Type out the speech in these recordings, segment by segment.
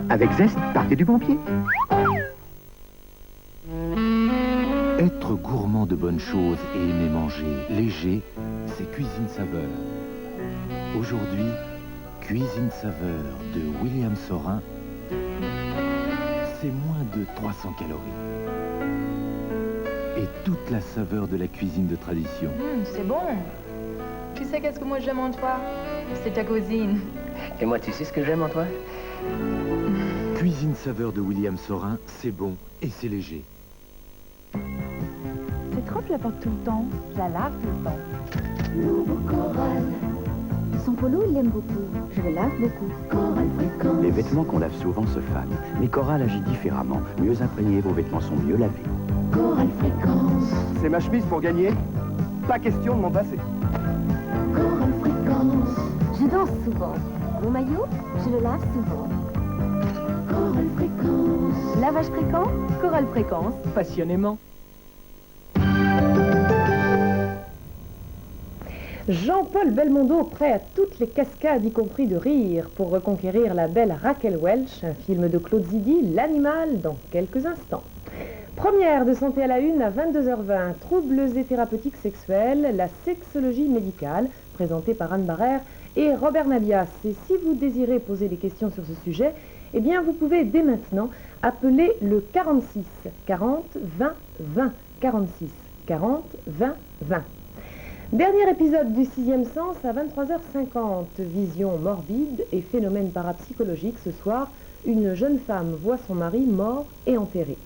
Avec Zest, partez du bon pied. Être gourmand de bonnes choses et aimer manger léger, c'est Cuisine Saveur. Aujourd'hui, Cuisine Saveur de William Saurin, c'est moins de 300 calories. Et toute la saveur de la cuisine de tradition. C'est bon. Tu sais qu'est-ce que moi j'aime en toi? C'est ta cuisine. Et moi, tu sais ce que j'aime en toi? Cuisine Saveur de William Saurin, c'est bon et c'est léger. C'est trop, je la porte tout le temps. Je la lave tout le temps. Nouveau Coral. Son polo, il l'aime beaucoup. Je le lave beaucoup. Coral Fréquence. Les vêtements qu'on lave souvent se fanent, mais Coral agit différemment. Mieux imprégnés, vos vêtements sont mieux lavés. Coral Fréquence. C'est ma chemise pour gagner. Pas question de m'en passer. Coral Fréquence. Je danse souvent. Mon maillot, je le lave souvent. Coral Fréquence. Lavage fréquent, Coral Fréquence. Passionnément. Jean-Paul Belmondo prêt à toutes les cascades, y compris de rire, pour reconquérir la belle Raquel Welch, un film de Claude Zidi, L'Animal, dans quelques instants. Première de Santé à la Une à 22h20, troubles et thérapeutiques sexuels, la sexologie médicale, présentée par Anne Barrère et Robert Nabias. Et si vous désirez poser des questions sur ce sujet, eh bien vous pouvez dès maintenant appeler le 46 40 20 20, 46 40 20 20. Dernier épisode du 6e sens à 23h50. Vision morbide et phénomène parapsychologique. Ce soir, une jeune femme voit son mari mort et enterré.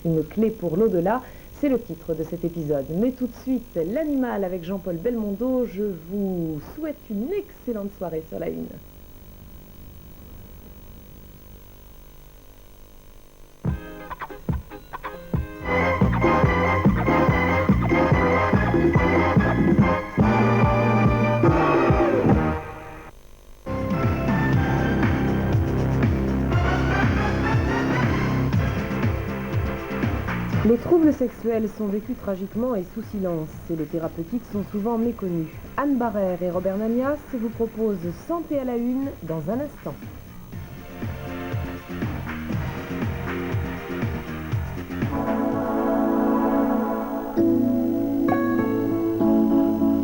Une clé pour l'au-delà, c'est le titre de cet épisode. Mais tout de suite, L'Animal avec Jean-Paul Belmondo. Je vous souhaite une excellente soirée sur la Une. Les troubles sexuels sont vécus tragiquement et sous silence, et les thérapeutiques sont souvent méconnus. Anne Barrère et Robert Namias vous proposent Santé à la Une dans un instant.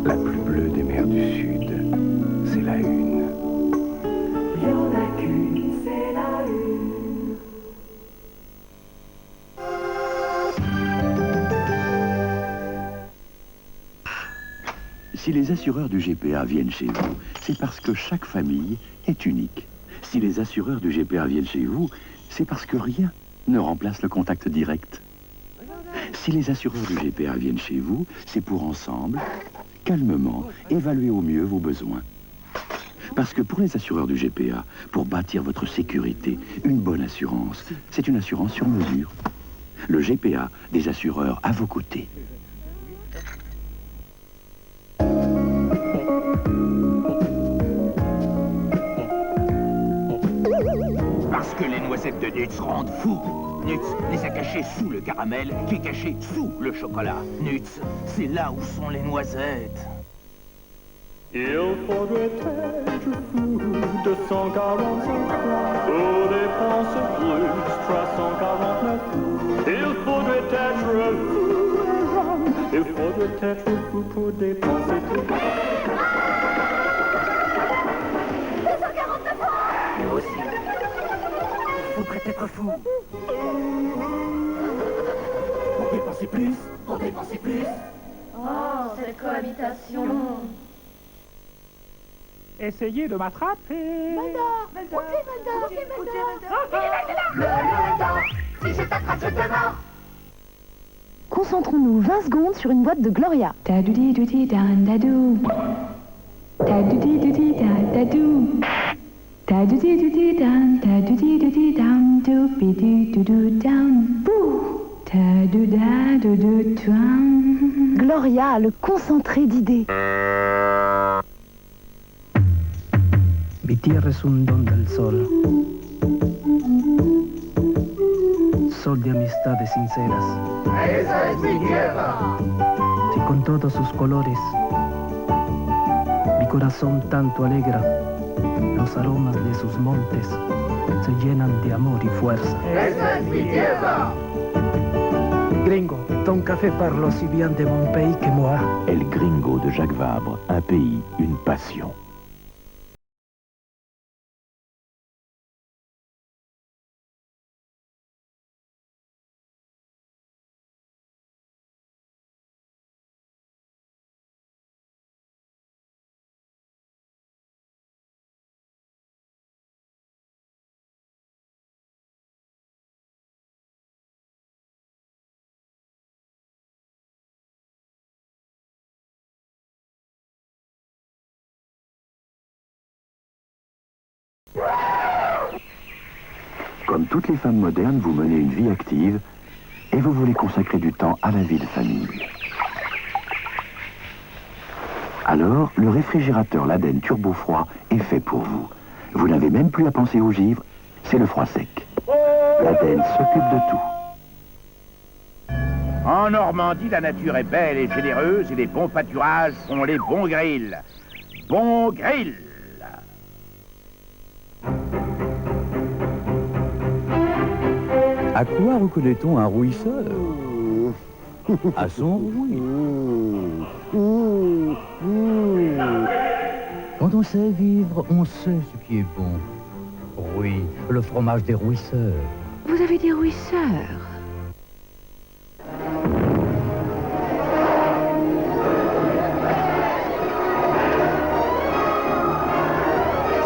La plus bleue des mers du Sud, c'est la Une. Il y en a qu'une, c'est la Une. Si les assureurs du GPA viennent chez vous, c'est parce que chaque famille est unique. Si les assureurs du GPA viennent chez vous, c'est parce que rien ne remplace le contact direct. Si les assureurs du GPA viennent chez vous, c'est pour ensemble, calmement, évaluer au mieux vos besoins. Parce que pour les assureurs du GPA, pour bâtir votre sécurité, une bonne assurance, c'est une assurance sur mesure. Le GPA, des assureurs à vos côtés. Parce que les noisettes de Nuts rendent fou. Nuts les a cachées sous le caramel, qui est caché sous le chocolat. Nuts, c'est là où sont les noisettes. Il faudrait être fou, 245 francs, pour dépenses brutes, 349. Il faudrait être fou, il faudrait être fou pour dépenser tout. 249 francs. Nous aussi. Faudrait être fou. Pour dépenser plus, Pour dépenser plus. Oh, cette cohabitation. Essayez de m'attraper. Valdor. Il est là. Si je t'attrape, je te mords. Concentrons-nous 20 secondes sur une boîte de Gloria. Ta-du-di-du-di-dan-da-dou. Ta-du-di-du-di-dan-da-dou. Ta-du-di-du-di-dan, ta-du-di-du-di-dan, doubi-du-du-du-dan, bouh. Ta-du-da-du-du-tuan. Gloria, le concentré d'idées. Mi tierra es un don del sol. Sol de amistades sinceras. Esa es mi tierra. Y con todos sus colores, mi corazón tanto alegra los aromas de sus montes. se llenan de amor y fuerza. ¡Esa es mi tierra! Gringo, ton café parle aussi bien de mon pays que moi. El Gringo de Jacques Vabre, un pays, une passion. Comme toutes les femmes modernes, vous menez une vie active et vous voulez consacrer du temps à la vie de famille. Alors, le réfrigérateur Laden Turbo Froid est fait pour vous. Vous n'avez même plus à penser au givre, c'est le froid sec. Laden s'occupe de tout. En Normandie, la nature est belle et généreuse et les bons pâturages font les bons grilles. Bon grill! À quoi reconnaît-on un rouisseur? À son rouille. Quand on sait vivre, on sait ce qui est bon. Oui, le fromage des rouisseurs. Vous avez des rouisseurs?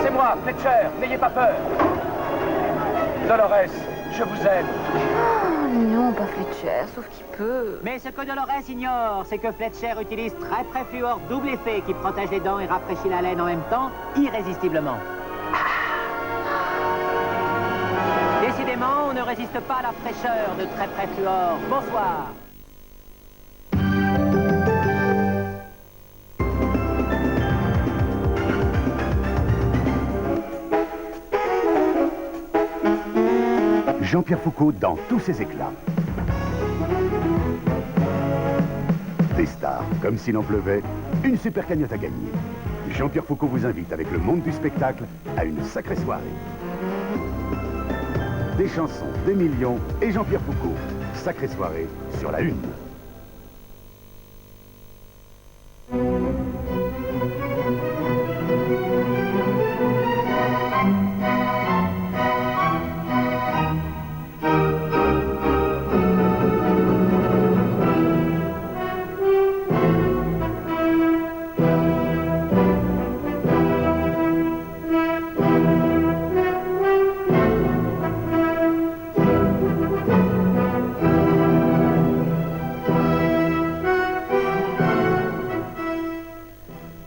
C'est moi, Fletcher, n'ayez pas peur. Dolores, je vous aime. Oh non, pas Fletcher, sauf qu'il peut. Mais ce que Dolores ignore, c'est que Fletcher utilise très fluor double effet qui protège les dents et rafraîchit la laine en même temps, irrésistiblement. Décidément, on ne résiste pas à la fraîcheur de très fluor. Bonsoir. Jean-Pierre Foucault dans tous ses éclats. Des stars, comme s'il en pleuvait, une super cagnotte à gagner. Jean-Pierre Foucault vous invite avec le monde du spectacle à une sacrée soirée. Des chansons, des millions et Jean-Pierre Foucault. Sacrée soirée sur la Une.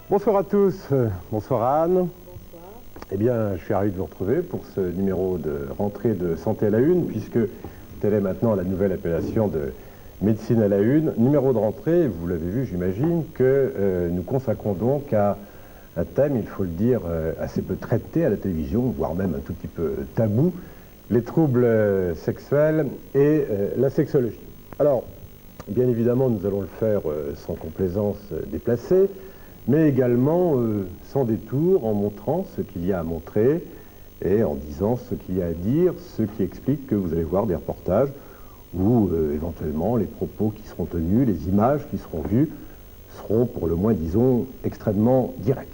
Bonsoir à tous, bonsoir Anne. Bonsoir. Eh bien, je suis ravi de vous retrouver pour ce numéro de rentrée de Santé à la Une, puisque telle est maintenant la nouvelle appellation de Médecine à la Une. Numéro de rentrée, vous l'avez vu, j'imagine, que nous consacrons donc à un thème, il faut le dire, assez peu traité à la télévision, voire même un tout petit peu tabou, les troubles sexuels et la sexologie. Alors, bien évidemment, nous allons le faire sans complaisance déplacée, mais également sans détour, en montrant ce qu'il y a à montrer et en disant ce qu'il y a à dire, ce qui explique que vous allez voir des reportages où éventuellement les propos qui seront tenus, les images qui seront vues, seront pour le moins, disons, extrêmement directes.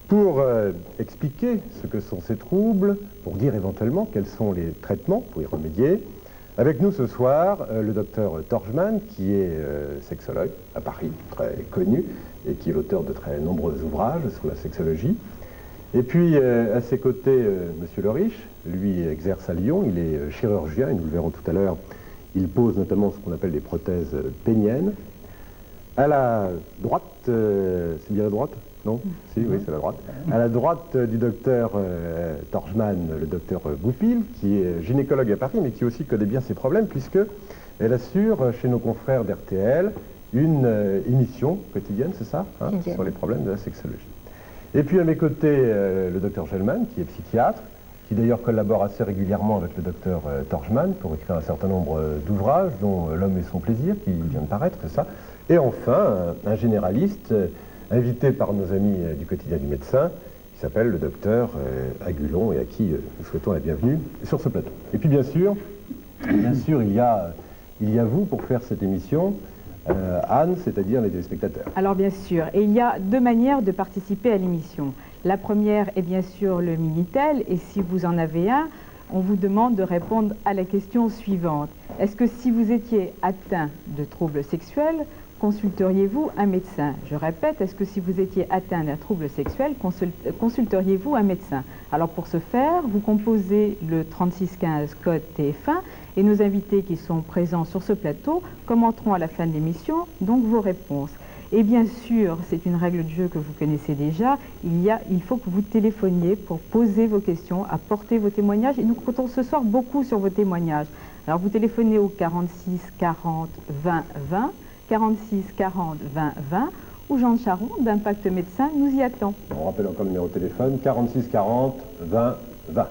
Pour expliquer ce que sont ces troubles, pour dire éventuellement quels sont les traitements pour y remédier, avec nous ce soir, le docteur Torjman, qui est sexologue à Paris, très connu, et qui est l'auteur de très nombreux ouvrages sur la sexologie. Et puis, à ses côtés, monsieur Le Riche, lui exerce à Lyon, il est chirurgien, et nous le verrons tout à l'heure, il pose notamment ce qu'on appelle des prothèses péniennes. À la droite, c'est bien la droite? Non? Si, oui, c'est la droite. À la droite du docteur Torjman, le docteur Goupil, qui est gynécologue à Paris, mais qui aussi connaît bien ses problèmes, puisqu'elle assure chez nos confrères d'RTL une émission quotidienne, c'est ça, hein, sur les problèmes de la sexologie. Et puis à mes côtés, le docteur Gelman, qui est psychiatre, qui d'ailleurs collabore assez régulièrement avec le docteur Torjman pour écrire un certain nombre d'ouvrages, dont L'homme et son plaisir, qui vient de paraître, c'est ça. Et enfin, un généraliste invité par nos amis du quotidien du médecin, qui s'appelle le docteur Agulon et à qui nous souhaitons la bienvenue sur ce plateau. Et puis bien sûr, il y a vous pour faire cette émission, Anne, c'est-à-dire les téléspectateurs. Alors bien sûr, et il y a deux manières de participer à l'émission. La première est bien sûr le Minitel, et si vous en avez un, on vous demande de répondre à la question suivante. Est-ce que si vous étiez atteint de troubles sexuels, consulteriez-vous un médecin? Je répète, est-ce que si vous étiez atteint d'un trouble sexuel, consulteriez-vous un médecin? Alors pour ce faire, vous composez le 3615 code TF1 et nos invités qui sont présents sur ce plateau commenteront à la fin de l'émission donc vos réponses. Et bien sûr, c'est une règle de jeu que vous connaissez déjà, il faut que vous téléphoniez pour poser vos questions, apporter vos témoignages, et nous comptons ce soir beaucoup sur vos témoignages. Alors vous téléphonez au 46 40 20 20, 46 40 20 20, ou Jean Charon d'Impact Médecin nous y attend. On rappelle encore le numéro de téléphone, 46 40 20 20.